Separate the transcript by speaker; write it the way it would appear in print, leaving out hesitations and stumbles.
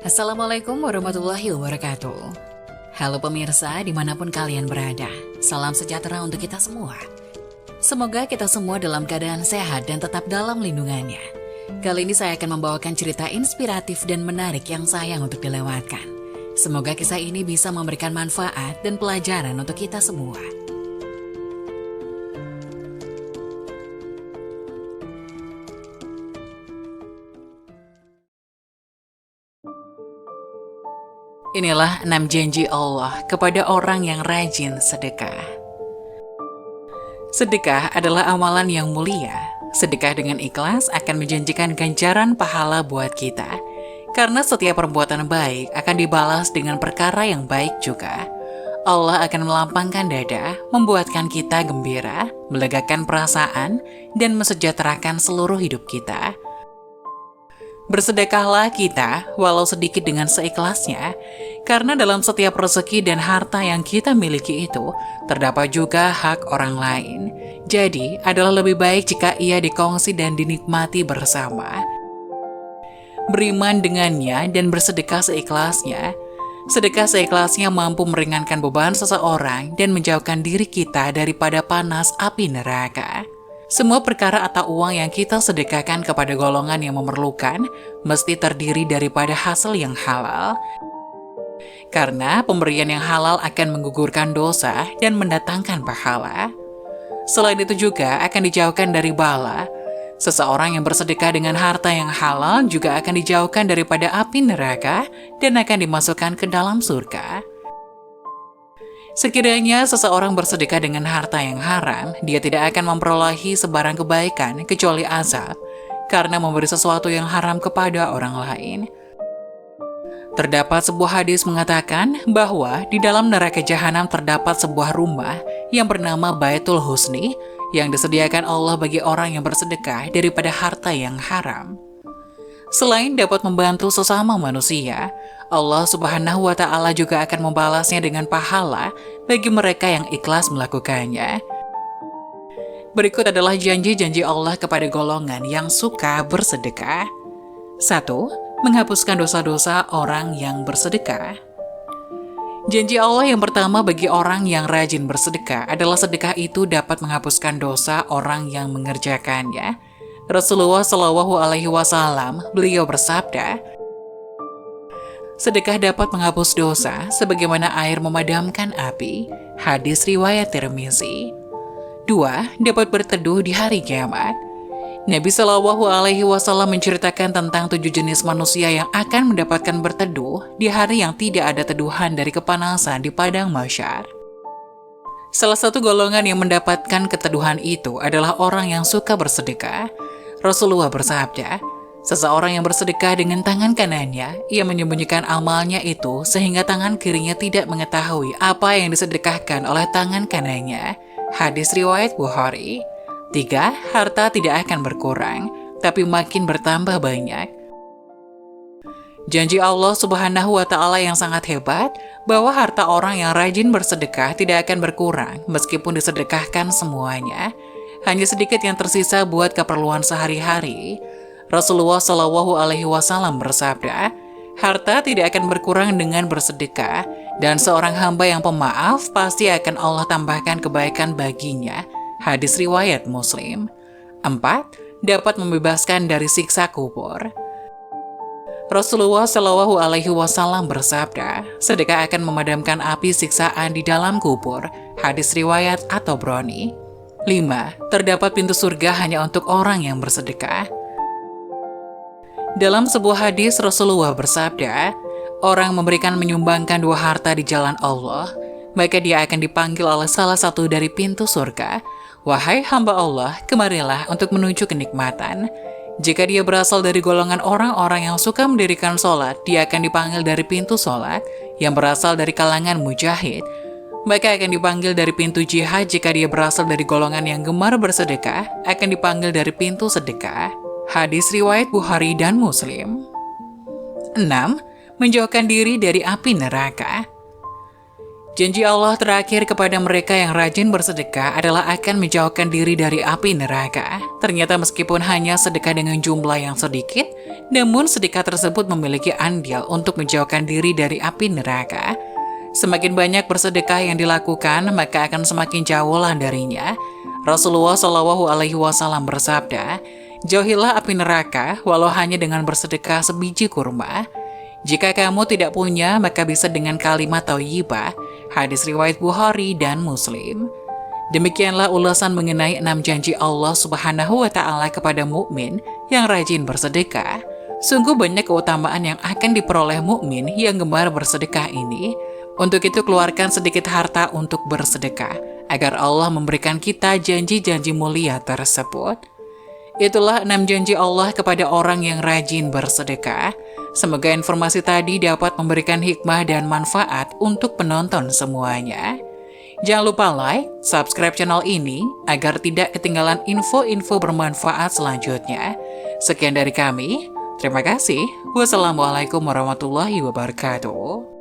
Speaker 1: Assalamualaikum warahmatullahi wabarakatuh. Halo pemirsa dimanapun kalian berada, salam sejahtera untuk kita semua. Semoga kita semua dalam keadaan sehat dan tetap dalam lindungannya. Kali ini saya akan membawakan cerita inspiratif dan menarik yang sayang untuk dilewatkan. Semoga kisah ini bisa memberikan manfaat dan pelajaran untuk kita semua. Inilah 6 janji Allah kepada orang yang rajin sedekah. Sedekah adalah amalan yang mulia. Sedekah dengan ikhlas akan menjanjikan ganjaran pahala buat kita. Karena setiap perbuatan baik akan dibalas dengan perkara yang baik juga. Allah akan melapangkan dada, membuatkan kita gembira, melegakan perasaan, dan mesejahterakan seluruh hidup kita. Bersedekahlah kita, walau sedikit dengan seikhlasnya, karena dalam setiap rezeki dan harta yang kita miliki itu, terdapat juga hak orang lain. Jadi, adalah lebih baik jika ia dikongsi dan dinikmati bersama. Beriman dengannya dan bersedekah seikhlasnya. Sedekah seikhlasnya mampu meringankan beban seseorang dan menjauhkan diri kita daripada panas api neraka. Semua perkara atau uang yang kita sedekahkan kepada golongan yang memerlukan mesti terdiri daripada hasil yang halal. Karena pemberian yang halal akan menggugurkan dosa dan mendatangkan pahala. Selain itu juga akan dijauhkan dari bala. Seseorang yang bersedekah dengan harta yang halal juga akan dijauhkan daripada api neraka dan akan dimasukkan ke dalam surga. Sekiranya seseorang bersedekah dengan harta yang haram, dia tidak akan memperolehi sebarang kebaikan kecuali azab, karena memberi sesuatu yang haram kepada orang lain. Terdapat sebuah hadis mengatakan bahwa di dalam neraka jahanam terdapat sebuah rumah yang bernama Baitul Husni, yang disediakan Allah bagi orang yang bersedekah daripada harta yang haram. Selain dapat membantu sesama manusia, Allah Subhanahu wa Ta'ala juga akan membalasnya dengan pahala bagi mereka yang ikhlas melakukannya. Berikut adalah janji-janji Allah kepada golongan yang suka bersedekah. 1. Menghapuskan dosa-dosa orang yang bersedekah. Janji Allah yang pertama bagi orang yang rajin bersedekah adalah sedekah itu dapat menghapuskan dosa orang yang mengerjakannya. Rasulullah Shallallahu Alaihi Wasallam beliau bersabda, sedekah dapat menghapus dosa sebagaimana air memadamkan api. Hadis riwayat Tirmizi. 2. Dapat berteduh di hari kiamat. Nabi Shallallahu Alaihi Wasallam menceritakan tentang 7 jenis manusia yang akan mendapatkan berteduh di hari yang tidak ada teduhan dari kepanasan di padang mahsyar. Salah satu golongan yang mendapatkan keteduhan itu adalah orang yang suka bersedekah. Rasulullah bersabda, seseorang yang bersedekah dengan tangan kanannya, ia menyembunyikan amalnya itu sehingga tangan kirinya tidak mengetahui apa yang disedekahkan oleh tangan kanannya. Hadis riwayat Bukhari. 3. Harta tidak akan berkurang, tapi makin bertambah banyak. Janji Allah Subhanahu wa Ta'ala yang sangat hebat bahwa harta orang yang rajin bersedekah tidak akan berkurang meskipun disedekahkan semuanya. Hanya sedikit yang tersisa buat keperluan sehari-hari. Rasulullah Shallallahu Alaihi Wasallam bersabda, harta tidak akan berkurang dengan bersedekah, dan seorang hamba yang pemaaf pasti akan Allah tambahkan kebaikan baginya. Hadis riwayat Muslim. 4. Dapat membebaskan dari siksa kubur. Rasulullah Shallallahu Alaihi Wasallam bersabda, sedekah akan memadamkan api siksaan di dalam kubur. Hadis riwayat At-Tabrani. 5. Terdapat pintu surga hanya untuk orang yang bersedekah. Dalam sebuah hadis Rasulullah bersabda, orang memberikan menyumbangkan 2 harta di jalan Allah, maka dia akan dipanggil oleh salah satu dari pintu surga. Wahai hamba Allah, kemarilah untuk menuju kenikmatan. Jika dia berasal dari golongan orang-orang yang suka mendirikan sholat, dia akan dipanggil dari pintu sholat. Yang berasal dari kalangan mujahid, maka akan dipanggil dari pintu jihad. Jika dia berasal dari golongan yang gemar bersedekah, akan dipanggil dari pintu sedekah. Hadis riwayat Bukhari dan Muslim. 6. Menjauhkan diri dari api neraka. Janji Allah terakhir kepada mereka yang rajin bersedekah adalah akan menjauhkan diri dari api neraka. Ternyata meskipun hanya sedekah dengan jumlah yang sedikit, namun sedekah tersebut memiliki andil untuk menjauhkan diri dari api neraka. Semakin banyak bersedekah yang dilakukan, maka akan semakin jauhlah darinya. Rasulullah Shallallahu Alaihi Wasallam bersabda, "Jauhilah api neraka, walau hanya dengan bersedekah sebiji kurma. Jika kamu tidak punya, maka bisa dengan kalimat thayyibah." Hadis riwayat Bukhari dan Muslim. Demikianlah ulasan mengenai 6 janji Allah Subhanahu wa Ta'ala kepada mukmin yang rajin bersedekah. Sungguh banyak keutamaan yang akan diperoleh mukmin yang gemar bersedekah ini. Untuk itu keluarkan sedikit harta untuk bersedekah, agar Allah memberikan kita janji-janji mulia tersebut. Itulah 6 janji Allah kepada orang yang rajin bersedekah. Semoga informasi tadi dapat memberikan hikmah dan manfaat untuk penonton semuanya. Jangan lupa like, subscribe channel ini agar tidak ketinggalan info-info bermanfaat selanjutnya. Sekian dari kami, terima kasih. Wassalamualaikum warahmatullahi wabarakatuh.